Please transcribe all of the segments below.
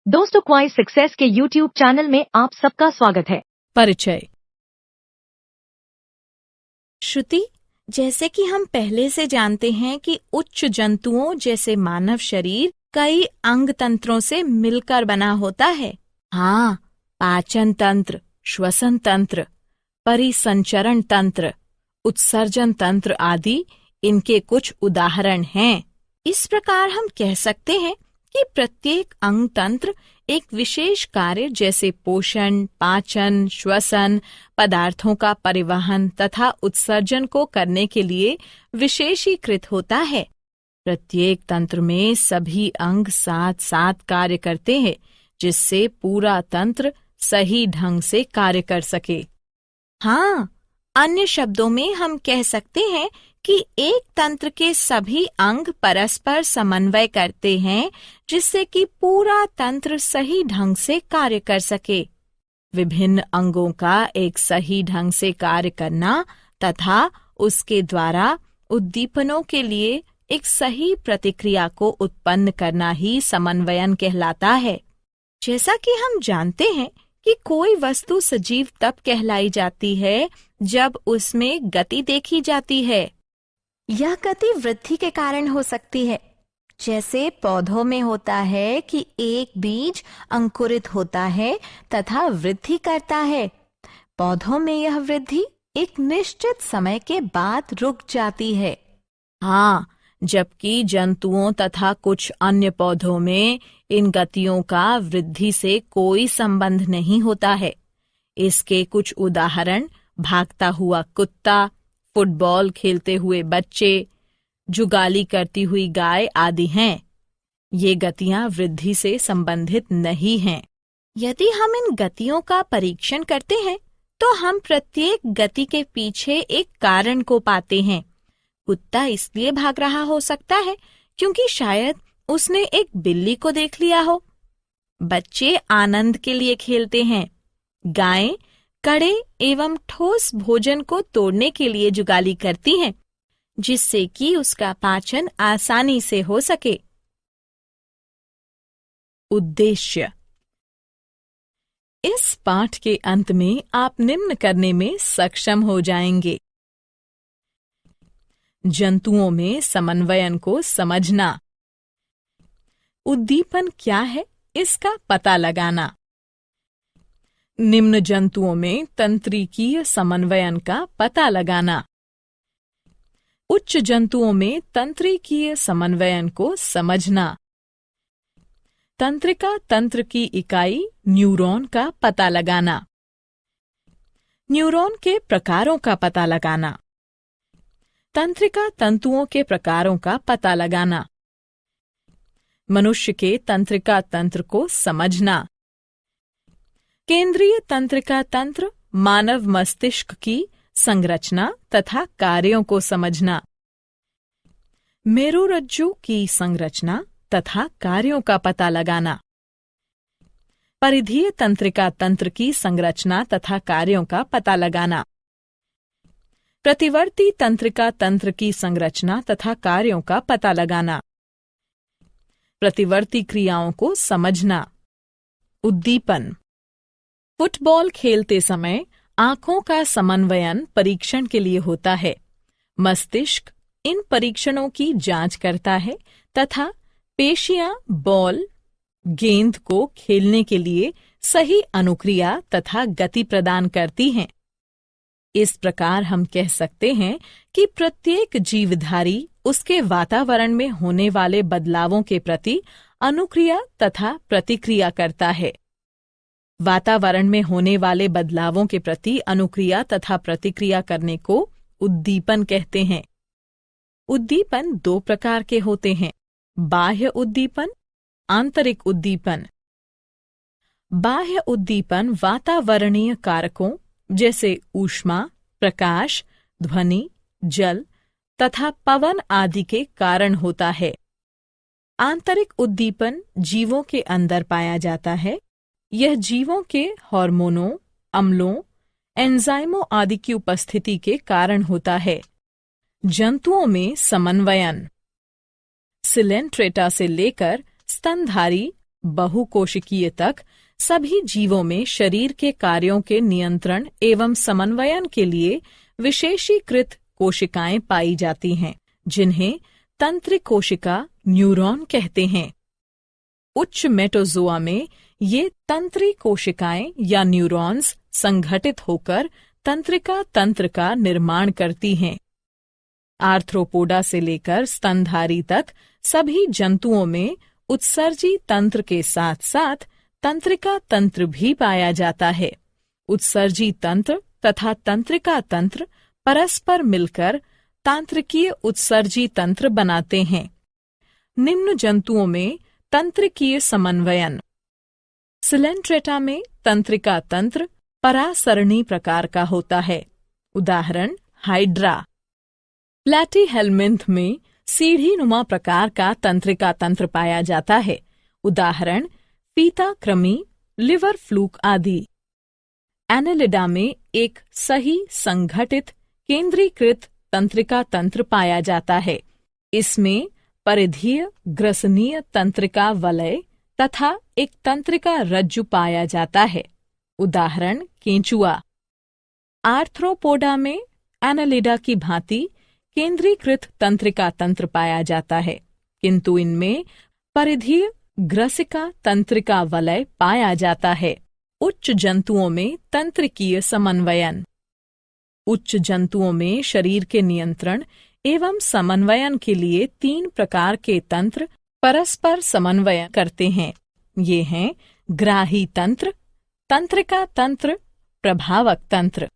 दोस्तों, क्वाइस सक्सेस के YouTube channel में आप सबका स्वागत है। परिचय। श्रुति, जैसे कि हम पहले से जानते हैं कि उच्च जंतुओं जैसे मानव शरीर कई अंग तंत्रों से मिलकर बना होता है। हाँ, पाचन तंत्र, श्वसन तंत्र, परिसंचरण तंत्र, उत्सर्जन तंत्र आदि इनके कुछ उदाहरण हैं। इस प्रकार हम कह सकते हैं कि प्रत्येक अंग तंत्र एक विशेष कार्य जैसे पोषण, पाचन, श्वसन, पदार्थों का परिवहन तथा उत्सर्जन को करने के लिए विशेषीकृत होता है। प्रत्येक तंत्र में सभी अंग साथ साथ कार्य करते हैं, जिससे पूरा तंत्र सही ढंग से कार्य कर सके। हाँ, अन्य शब्दों में हम कह सकते हैं कि एक तंत्र के सभी अंग परस्पर समन्वय करते हैं, जिससे कि पूरा तंत्र सही ढंग से कार्य कर सके। विभिन्न अंगों का एक सही ढंग से कार्य करना तथा उसके द्वारा उद्दीपनों के लिए एक सही प्रतिक्रिया को उत्पन्न करना ही समन्वयन कहलाता है। जैसा कि हम जानते हैं कि कोई वस्तु सजीव तब कहलाई जाती है जब उसमें गति देखी जाती है। यह गति वृद्धि के कारण हो सकती है, जैसे पौधों में होता है कि एक बीज अंकुरित होता है तथा वृद्धि करता है। पौधों में यह वृद्धि एक निश्चित समय के बाद रुक जाती है। हाँ, जबकि जंतुओं तथा कुछ अन्य पौधों में इन गतियों का वृद्धि से कोई संबंध नहीं होता है। इसके कुछ उदाहरण भागता हुआ कुत्ता, फुटबॉल खेलते हुए बच्चे, जुगाली करती हुई गाय आदि हैं। ये गतियां वृद्धि से संबंधित नहीं हैं। यदि हम इन गतियों का परीक्षण करते हैं तो हम प्रत्येक गति के पीछे एक कारण को पाते हैं। कुत्ता इसलिए भाग रहा हो सकता है क्योंकि शायद उसने एक बिल्ली को देख लिया हो। बच्चे आनंद के लिए खेलते हैं। गायें कड़े एवं ठोस भोजन को तोड़ने के लिए जुगाली करती हैं, जिससे कि उसका पाचन आसानी से हो सके। उद्देश्य। इस पाठ के अंत में आप निम्न करने में सक्षम हो जाएंगे। जंतुओं में समन्वयन को समझना। उद्दीपन क्या है, इसका पता लगाना। निम्न जंतुओं में तंत्रिकीय समन्वयन का पता लगाना। उच्च जंतुओं में तंत्रिकीय समन्वयन को समझना। तंत्रिका तंत्र की इकाई न्यूरॉन का पता लगाना। न्यूरॉन के प्रकारों का पता लगाना। तंत्रिका तंतुओं के प्रकारों का पता लगाना। मनुष्य के तंत्रिका तंत्र को समझना। केंद्रीय तंत्रिका तंत्र मानव मस्तिष्क की संरचना तथा कार्यों को समझना। मेरुरज्जु की संरचना तथा कार्यों का पता लगाना। परिधीय तंत्रिका तंत्र की संरचना तथा कार्यों का पता लगाना। प्रतिवर्ती तंत्रिका तंत्र की संरचना तथा कार्यों का पता लगाना। प्रतिवर्ती क्रियाओं को समझना। उद्दीपन। फुटबॉल खेलते समय आंखों का समन्वयन परीक्षण के लिए होता है। मस्तिष्क इन परीक्षणों की जांच करता है तथा पेशियां बॉल, गेंद को खेलने के लिए सही अनुक्रिया तथा गति प्रदान करती हैं। इस प्रकार हम कह सकते हैं कि प्रत्येक जीवधारी उसके वातावरण में होने वाले बदलावों के प्रति अनुक्रिया तथा प्रतिक्रिया करता है। वातावरण में होने वाले बदलावों के प्रति अनुक्रिया तथा प्रतिक्रिया करने को उद्दीपन कहते हैं। उद्दीपन दो प्रकार के होते हैं: बाह्य उद्दीपन, आंतरिक उद्दीपन। बाह्य उद्दीपन वातावरणीय कारकों जैसे ऊष्मा, प्रकाश, ध्वनि, जल तथा पवन आदि के कारण होता है। आंतरिक उद्दीपन जीवों के अंदर पाया जाता है। यह जीवों के हार्मोनों, अम्लों, एंजाइमों आदि की उपस्थिति के कारण होता है। जंतुओं में समन्वयन। सिलेंट्रेटा से लेकर स्तनधारी बहुकोशिकीय तक सभी जीवों में शरीर के कार्यों के नियंत्रण एवं समन्वयन के लिए विशेषीकृत कोशिकाएं पाई जाती हैं, जिन्हें तंत्रिक कोशिका न्यूरॉन कहते हैं। उच्च मेटोजोआ में ये तंत्रिक कोशिकाएं या न्यूरॉन्स संगठित होकर तंत्रिका तंत्र का निर्माण करती हैं। आर्थ्रोपोडा से लेकर स्तनधारी तक सभी जंतुओं में उत्सर्जी तंत्र के साथ साथ तंत्रिका तंत्र भी पाया जाता है। उत्सर्जी तंत्र तथा तंत्रिका तंत्र परस्पर मिलकर तांत्रिकीय उत्सर्जी तंत्र बनाते हैं। निम्न जंतुओं में तंत्रिकीय समन्वयन। सिलेंट्रेटा में तंत्रिका तंत्र परासरणी प्रकार का होता है। उदाहरण हाइड्रा। प्लैटीहेल्मिंथ में सीढ़ीनुमा प्रकार का तंत्रिका तंत्र पाया जाता है। उदाहरण फीता कृमि, लिवर फ्लूक आदि। एनेलिडा में एक सही संगठित केंद्रीकृत तंत्रिका तंत्र पाया जाता है। इसमें परिधीय ग्रसनीय तंत्रिका वलय तथा एक तंत्रिका रज्जु पाया जाता है। उदाहरण केंचुआ। आर्थ्रोपोडा में एनेलिडा की भांति केंद्रीकृत तंत्रिका तंत्र पाया जाता है, किंतु इनमें परिधीय ग्रसिका तंत्रिका वलय पाया जाता है। उच्च जंतुओं में तंत्रिकीय समन्वयन। उच्च जंतुओं में शरीर के नियंत्रण एवं समन्वयन के लिए 3 प्रकार के तंत्र परस्पर समन्वय करते हैं। ये हैं ग्राही तंत्र, तंत्रिका तंत्र, प्रभावक तंत्र।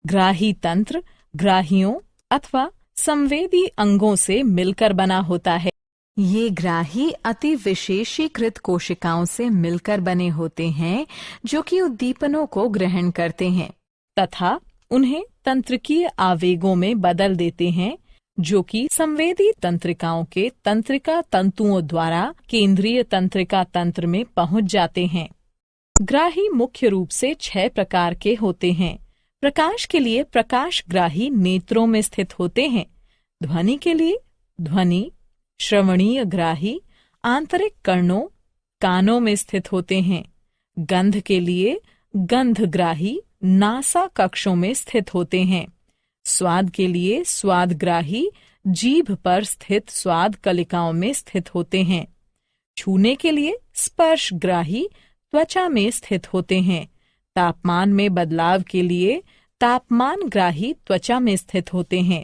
ग्राही तंत्र ग्राहियों अथवा संवेदी अंगों से मिलकर बना होता है। ये ग्राही अति विशेषीकृत कोशिकाओं से मिलकर बने होते हैं, जो कि उद्दीपनों को ग्रहण करते हैं तथा उन्हें तंत्रिकीय आवेगों में बदल देते हैं, जो कि संवेदी तंत्रिकाओं के तंत्रिका तंतुओं द्वारा केंद्रीय तंत्रिका तंत्र में पहुंच जाते हैं। ग्राही मुख्य रूप से 6 प्रकार के होते हैं। प्रकाश के लिए प्रकाशग्राही नेत्रों में स्थित होते हैं। ध्वनि के लिए ध्वनि, श्रवणीय ग्राही आंतरिक कर्णों कानों में स्थित होते हैं। गंध के लिए गंधग्राही नासा कक्षों में स्थित होते हैं। स्वाद के लिए स्वादग्राही जीभ पर स्थित स्वाद कलिकाओं में स्थित होते हैं। छूने के लिए स्पर्शग्राही त्वचा में स्थित होते हैं। तापमान में बदलाव के लिए तापमानग्राही त्वचा में स्थित होते हैं।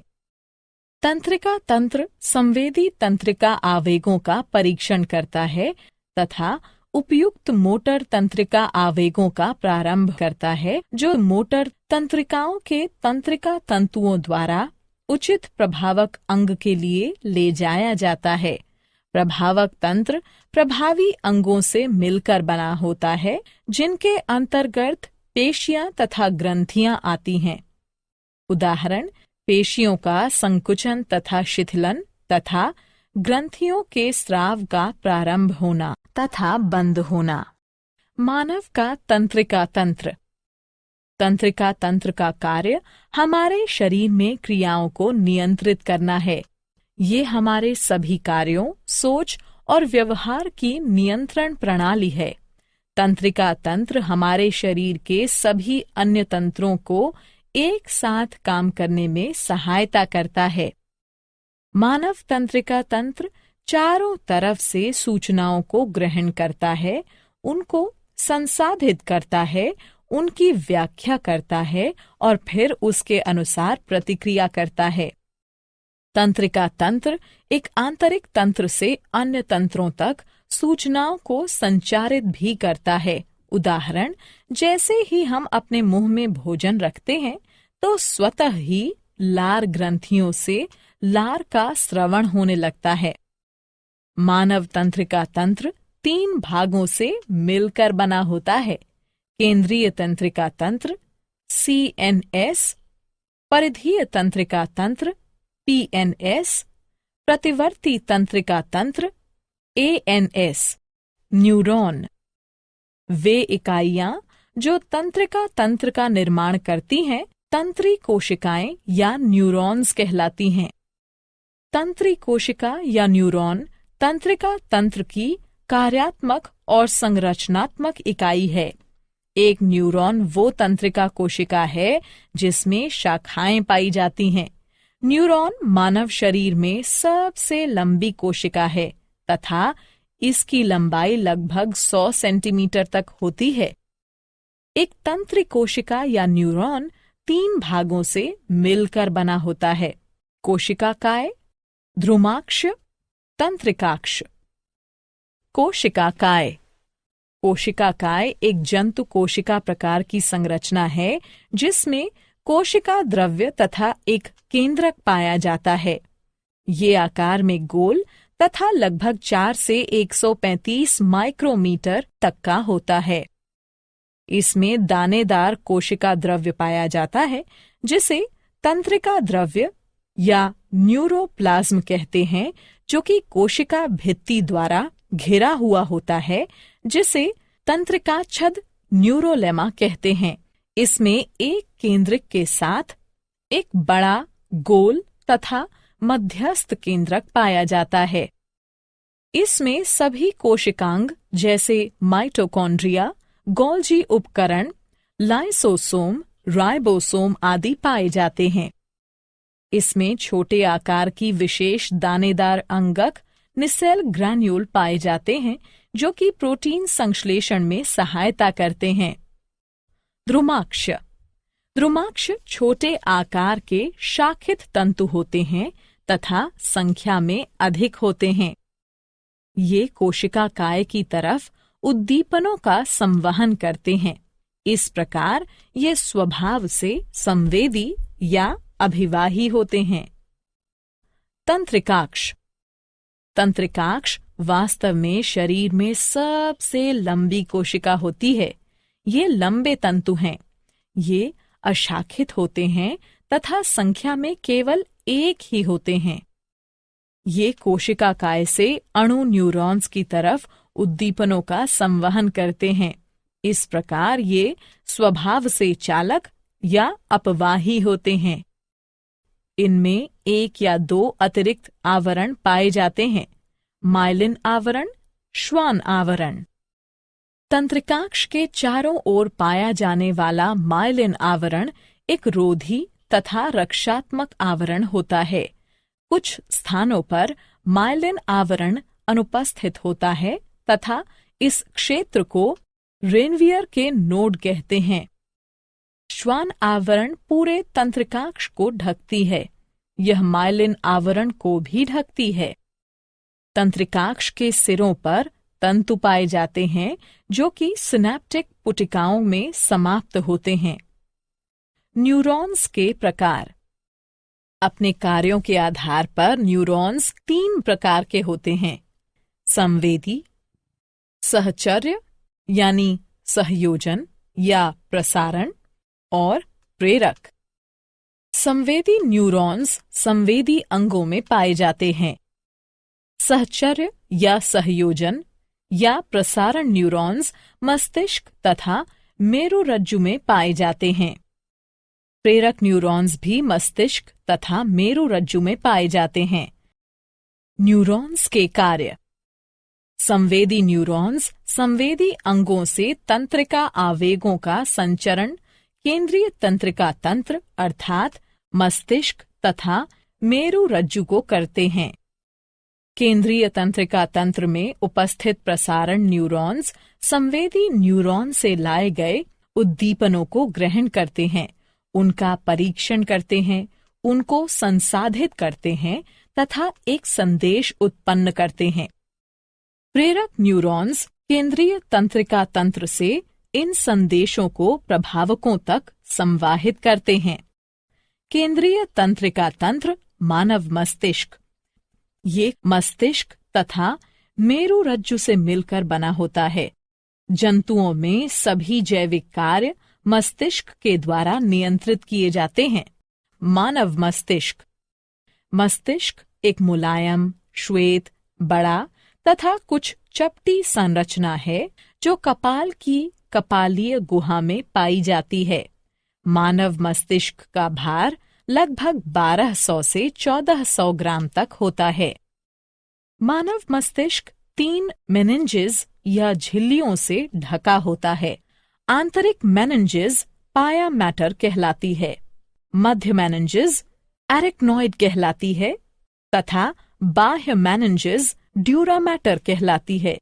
तंत्रिका तंत्र संवेदी तंत्रिका आवेगों का परीक्षण करता है तथा उपयुक्त मोटर तंत्रिका आवेगों का प्रारंभ करता है, जो मोटर तंत्रिकाओं के तंत्रिका तंतुओं द्वारा उचित प्रभावक अंग के लिए ले जाया जाता है। प्रभावक तंत्र प्रभावी अंगों से मिलकर बना होता है, जिनके अंतर्गत पेशियां तथा ग्रंथियां आती हैं। उदाहरण पेशियों का संकुचन तथा शिथिलन तथा ग्रंथियों के स्राव का प्रारंभ होना तथा बंद होना। मानव का तंत्रिका तंत्र। तंत्रिका तंत्र का कार्य हमारे शरीर में क्रियाओं को नियंत्रित करना है। ये हमारे सभी कार्यों, सोच और व्यवहार की नियंत्रण प्रणाली है। तंत्रिका तंत्र हमारे शरीर के सभी अन्य तंत्रों को एक साथ काम करने में सहायता करता है। मानव तंत्रिका तंत्र चारों तरफ से सूचनाओं को ग्रहण करता है, उनको संसाधित करता है, उनकी व्याख्या करता है और फिर उसके अनुसार प्रतिक्रिया करता है। तंत्रिका तंत्र एक आंतरिक तंत्र से अन्य तंत्रों तक सूचनाओं को संचारित भी करता है। उदाहरण जैसे ही हम अपने मुंह में भोजन रखते हैं तो स्वतः ही लार ग्रंथियों से लार का स्रवण होने लगता है। मानव तंत्रिका तंत्र 3 भागों से मिलकर बना होता है। केंद्रीय तंत्रिका तंत्र CNS, परिधीय तंत्रिका तंत्र PNS, प्रतिवर्ती तंत्रिका तंत्र ANS। न्यूरॉन वे इकाइयां जो तंत्रिका तंत्र का निर्माण करती हैं, तंत्री कोशिकाएं या न्यूरॉन्स कहलाती हैं। तंत्री कोशिका या न्यूरॉन तंत्रिका तंत्र की कार्यात्मक और संरचनात्मक इकाई है। एक न्यूरॉन वो तंत्रिका कोशिका है जिसमें शाखाएं पाई जाती हैं। न्यूरॉन मानव शरीर में सबसे लंबी कोशिका है तथा इसकी लंबाई लगभग 100 सेंटीमीटर तक होती है। एक तंत्रिक कोशिका या न्यूरॉन 3 भागों से मिलकर बना होता है: कोशिकाकाय, ध्रुमाक्ष, तंत्रिकाक्ष। कोशिकाकाय। कोशिकाकाय एक जंतु कोशिका प्रकार की संरचना है जिसमें कोशिका द्रव्य तथा एक केंद्रक पाया जाता है। ये आकार में गोल तथा लगभग 4 से 135 माइक्रोमीटर तक का होता है। इसमें दानेदार कोशिका द्रव्य पाया जाता है जिसे तंत्रिका द्रव्य या न्यूरोप्लाज्म कहते हैं, जो कि कोशिका भित्ति द्वारा घिरा हुआ होता है, जिसे तंत्रिकाच्छद न्यूरोलेमा कहते हैं। इसमें एक केंद्रक के साथ एक बड़ा गोल तथा मध्यस्थ केंद्रक पाया जाता है। इसमें सभी कोशिकांग जैसे माइटोकॉन्ड्रिया, गोल्जी उपकरण, लाइसोसोम, राइबोसोम आदि पाए जाते हैं। इसमें छोटे आकार की विशेष दानेदार अंगक निसेल ग्रैन्यूल पाए जाते हैं जो कि प्रोटीन संश्लेषण में सहायता करते हैं। ध्रुमाक्ष। ध्रुमाक्ष छोटे आकार के शाखित तंतु होते हैं तथा संख्या में अधिक होते हैं। ये कोशिकाकाय की तरफ उद्दीपनों का संवहन करते हैं। इस प्रकार ये स्वभाव से संवेदी या अभिवाही होते हैं। तंत्रिकाक्ष। तंत्रिकाक्ष वास्तव में शरीर में सबसे लंबी कोशिका होती है। ये लंबे तंतु हैं। ये अशाखित होते हैं तथा संख्या में केवल एक ही होते हैं। ये कोशिकाकाय से अणु न्यूरॉन्स की तरफ उद्दीपनों का संवहन करते हैं। इस प्रकार ये स्वभाव से चालक या अपवाही होते हैं। इनमें 1 या 2 अतिरिक्त आवरण पाए जाते हैं: माइलिन आवरण, श्वान आवरण। तंत्रिकाक्ष के चारों ओर पाया जाने वाला माइलिन आवरण एक रोधी तथा रक्षात्मक आवरण होता है। कुछ स्थानों पर माइलिन आवरण अनुपस्थित होता है तथा इस क्षेत्र को रेनवियर के नोड कहते हैं। श्वान आवरण पूरे तंत्रिकाक्ष को ढकती है। यह माइलिन आवरण को भी ढकती है। तंत्रिकाक्ष के सिरों पर तंतु पाए जाते हैं जो कि सिनेप्टिक पुटिकाओं में समाप्त होते हैं। न्यूरॉन्स के प्रकार। अपने कार्यों के आधार पर न्यूरॉन्स 3 प्रकार के होते हैं: संवेदी, सहचर्य यानी सहयोजन या प्रसारण, और प्रेरक। संवेदी न्यूरॉन्स संवेदी अंगों में पाए जाते हैं। सहचर्य या सहयोजन या प्रसारण न्यूरॉन्स मस्तिष्क तथा मेरुरज्जु में पाए जाते हैं। प्रेरक न्यूरॉन्स भी मस्तिष्क तथा मेरुरज्जु में पाए जाते हैं। न्यूरॉन्स के कार्य। संवेदी न्यूरॉन्स संवेदी अंगों से तंत्रिका आवेगों का संचरण केंद्रीय तंत्रिका तंत्र अर्थात मस्तिष्क तथा मेरुरज्जु को करते हैं। केंद्रीय तंत्रिका तंत्र में उपस्थित प्रसारण न्यूरॉन्स संवेदी न्यूरॉन से लाए गए उद्दीपनों को ग्रहण करते हैं, उनका परीक्षण करते हैं, उनको संसाधित करते हैं तथा एक संदेश उत्पन्न करते हैं। प्रेरक न्यूरॉन्स केंद्रीय तंत्रिका तंत्र से इन संदेशों को प्रभावकों तक संवाहित करते हैं। केंद्रीय तंत्रिका तंत्र मानव मस्तिष्क। ये मस्तिष्क तथा मेरुरज्जु से मिलकर बना होता है। जंतुओं में सभी जैविक कार्य मस्तिष्क के द्वारा नियंत्रित किए जाते हैं। मानव मस्तिष्क। मस्तिष्क एक मुलायम, श्वेत, बड़ा तथा कुछ चपटी संरचना है जो कपाल की कपालीय गुहा में पाई जाती है। मानव मस्तिष्क का भार लगभग 1200 से 1400 ग्राम तक होता है। मानव मस्तिष्क 3 मेनिंजेस या झिल्लियों से ढका होता है। आंतरिक मेनिंजेस पाया मैटर कहलाती है, मध्य मेनिंजेस एरिक्नॉइड कहलाती है तथा बाह्य मेनिंजेस ड्यूरा मैटर कहलाती है।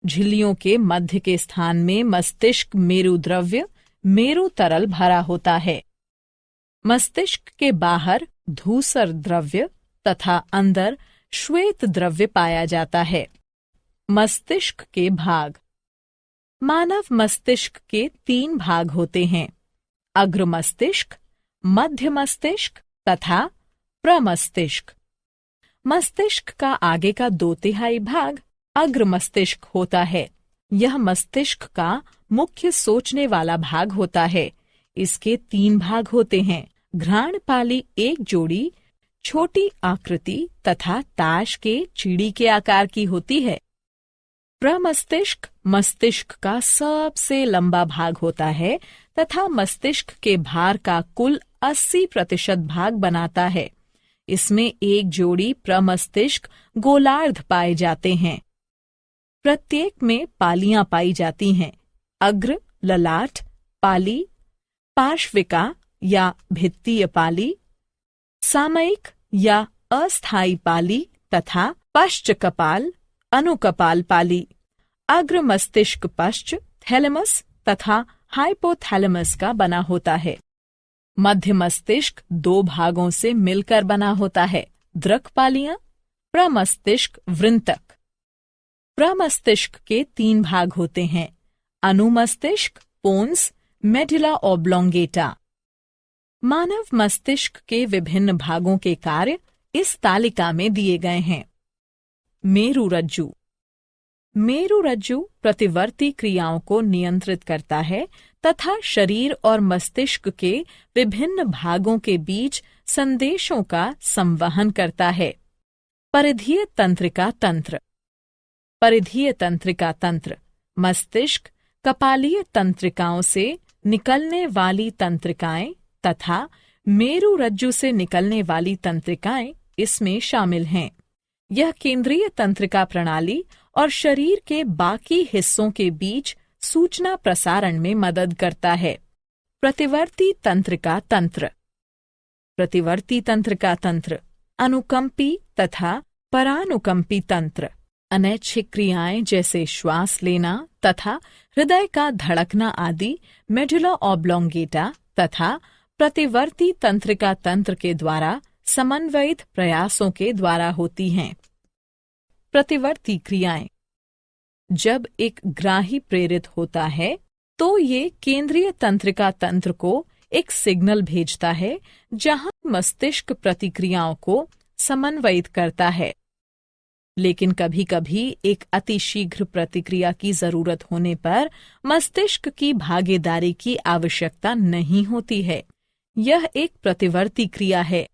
झिल्लियों के मध्य के स्थान में मस्तिष्क मेरु द्रव्य मेरु तरल भरा होता है। मस्तिष्क के बाहर धूसर द्रव्य तथा अंदर श्वेत द्रव्य पाया जाता है। मस्तिष्क के भाग। मानव मस्तिष्क के 3 भाग होते हैं, अग्र मस्तिष्क, मध्य मस्तिष्क तथा प्रमस्तिष्क। मस्तिष्क का आगे का 2/3 भाग अग्र मस्तिष्क होता है। यह मस्तिष्क का मुख्य सोचने वाला भाग होता है। इसके 3 भाग होते हैं, घ्राणपाली एक जोड़ी छोटी आकृति तथा ताश के चिड़ी के आकार की होती है। प्रमस्तिष्क मस्तिष्क का सबसे लंबा भाग होता है तथा मस्तिष्क के भार का कुल 80% भाग बनाता है। इसमें एक जोड़ी प्रमस्तिष्क गोलार्ध पाए जाते हैं। प्रत्येक में पालियां पाई जाती हैं, अग्र ललाट पाली, पार्श्विका या भित्तीय पाली, सामयिक या अस्थायी पाली तथा पश्च कपाल अनुकपाल पाली। अग्र मस्तिष्क पश्च थैलेमस तथा हाइपोथैलेमस का बना होता है। मध्य मस्तिष्क 2 भागों से मिलकर बना होता है, द्रक पालियां, प्रमस्तिष्क वृंतक। प्रमस्तिष्क के 3 भाग होते हैं, अनुमस्तिष्क पोन्स मेडुला ऑब्लोंगेटा। मानव मस्तिष्क के विभिन्न भागों के कार्य इस तालिका में दिए गए हैं। मेरुरज्जु। मेरुरज्जु प्रतिवर्ती क्रियाओं को नियंत्रित करता है तथा शरीर और मस्तिष्क के विभिन्न भागों के बीच संदेशों का संवहन करता है। परिधीय तंत्रिका तंत्र। परिधीय तंत्रिका तंत्र मस्तिष्क कपालीय तंत्रिकाओं से निकलने वाली तंत्रिकाएं तथा मेरुरज्जु से निकलने वाली तंत्रिकाएं इसमें शामिल हैं। यह केंद्रीय तंत्रिका प्रणाली और शरीर के बाकी हिस्सों के बीच सूचना प्रसारण में मदद करता है। प्रतिवर्ती तंत्रिका तंत्र। प्रतिवर्ती तंत्रिका तंत्र अनुकंपी तथा परानुकंपी तंत्र। अनैच्छिक क्रियाएं जैसे श्वास लेना तथा हृदय का धड़कना आदि मेडुला ऑब्लोंगेटा तथा प्रतिवर्ती तंत्रिका तंत्र के द्वारा समन्वयित प्रयासों के द्वारा होती हैं। प्रतिवर्ती क्रियाएं। जब एक ग्राही प्रेरित होता है तो ये केंद्रीय तंत्रिका तंत्र को एक सिग्नल भेजता है जहां मस्तिष्क प्रतिक्रियाओं को समन्वयित करता है। लेकिन कभी कभी एक अतिशीघ्र प्रतिक्रिया की जरूरत होने पर मस्तिष्क की भागीदारी की आवश्यकता नहीं होती है। यह एक प्रतिवर्ती क्रिया है।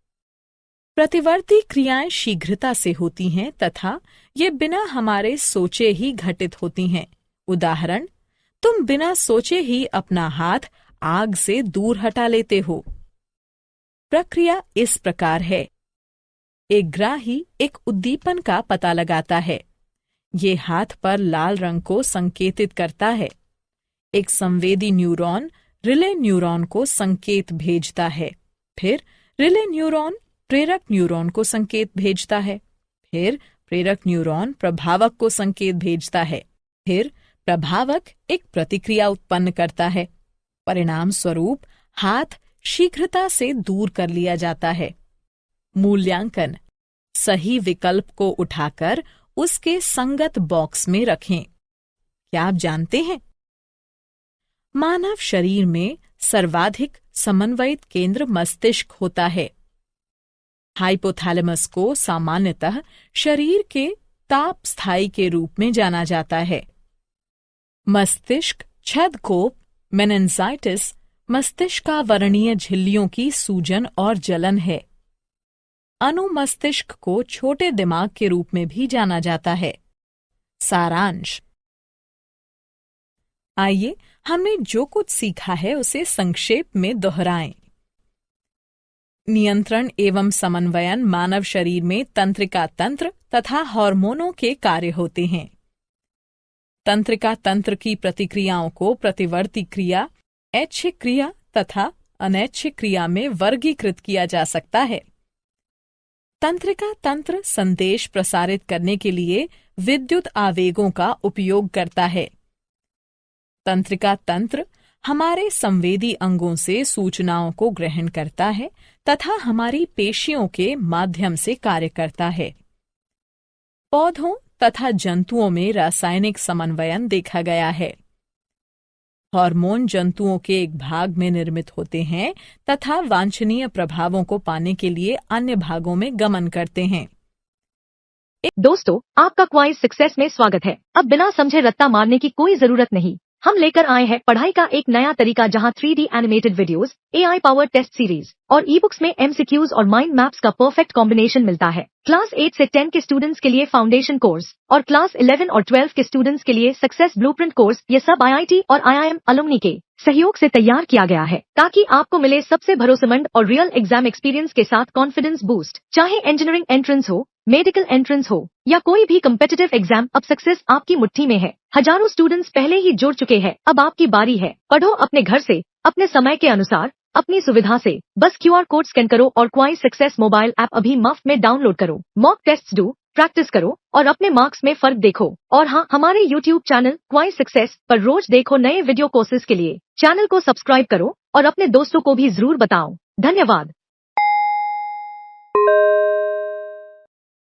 प्रतिवर्ती क्रियाएं शीघ्रता से होती हैं तथा ये बिना हमारे सोचे ही घटित होती हैं। उदाहरण, तुम बिना सोचे ही अपना हाथ आग से दूर हटा लेते हो। प्रक्रिया इस प्रकार है। एक ग्राही एक उद्दीपन का पता लगाता है। ये हाथ पर लाल रंग को संकेतित करता है। एक संवेदी न्यूरॉन रिले न्यूरॉन को संकेत भेजता है। फिर रिले न्यूरॉन प्रेरक न्यूरॉन को संकेत भेजता है। फिर प्रेरक न्यूरॉन प्रभावक को संकेत भेजता है। फिर प्रभावक एक प्रतिक्रिया उत्पन्न करता है। परिणाम स्वरूप हाथ शीघ्रता से दूर कर लिया जाता है। मूल्यांकन। सही विकल्प को उठाकर उसके संगत बॉक्स में रखें। क्या आप जानते हैं? मानव शरीर में सर्वाधिक समन्वयित केंद्र मस्तिष्क होता है। हाइपोथैलेमस को सामान्यतः शरीर के ताप स्थायी के रूप में जाना जाता है। मस्तिष्क छदकोप मेनिन्जाइटिस मस्तिष्कावरणीय झिल्लियों की सूजन और जलन है। अनुमस्तिष्क को छोटे दिमाग के रूप में भी जाना जाता है। सारांश। आइए हमने जो कुछ सीखा है उसे संक्षेप में दोहराएं। नियंत्रण एवं समन्वयन मानव शरीर में तंत्रिका तंत्र तथा हार्मोनों के कार्य होते हैं। तंत्रिका तंत्र की प्रतिक्रियाओं को प्रतिवर्ती क्रिया, ऐच्छिक क्रिया तथा अनैच्छिक क्रिया में वर्गीकृत किया जा सकता है। तंत्रिका तंत्र संदेश प्रसारित करने के लिए विद्युत आवेगों का उपयोग करता है। तंत्रिका तंत्र हमारे संवेदी अंगों से सूचनाओं को ग्रहण करता है तथा हमारी पेशियों के माध्यम से कार्य करता है। पौधों तथा जंतुओं में रासायनिक समन्वयन देखा गया है। हार्मोन जंतुओं के एक भाग में निर्मित होते हैं तथा वांछनीय प्रभावों को पाने के लिए अन्य भागों में गमन करते हैं। दोस्तों, आपका क्वाइज सक्सेस में स्वागत है। अब बिना समझे रट्टा मारने की कोई जरूरत नहीं। हम लेकर आए हैं पढ़ाई का एक नया तरीका, जहां 3D animated videos, AI powered test series और ई बुक्स में MCQs और माइंड मैप्स का परफेक्ट कॉम्बिनेशन मिलता है। क्लास 8 से 10 के स्टूडेंट्स के लिए फाउंडेशन कोर्स और क्लास 11 और 12 के स्टूडेंट्स के लिए सक्सेस ब्लूप्रिंट कोर्स, ये सब IIT और IIM अलुमनी के सहयोग से तैयार किया गया है, ताकि आपको मिले सबसे भरोसेमंद और रियल एग्जाम एक्सपीरियंस के साथ कॉन्फिडेंस बूस्ट। चाहे इंजीनियरिंग एंट्रेंस हो, मेडिकल एंट्रेंस हो या कोई भी कम्पिटिटिव एग्जाम, अब सक्सेस आपकी मुट्ठी में है। हजारों स्टूडेंट्स पहले ही जुड़ चुके हैं, अब आपकी बारी है। पढ़ो अपने घर से, अपने समय के अनुसार, अपनी सुविधा से। बस QR कोड स्कैन करो और क्वाइज सक्सेस मोबाइल ऐप अभी मुफ्त में डाउनलोड करो। मॉक टेस्ट्स दो, प्रैक्टिस करो और अपने मार्क्स में फर्क देखो। और हाँ, हमारे YouTube चैनल क्वाइज सक्सेस पर रोज देखो नए वीडियो कोर्सेज के लिए। चैनल को सब्सक्राइब करो और अपने दोस्तों को भी जरूर बताओ। धन्यवाद।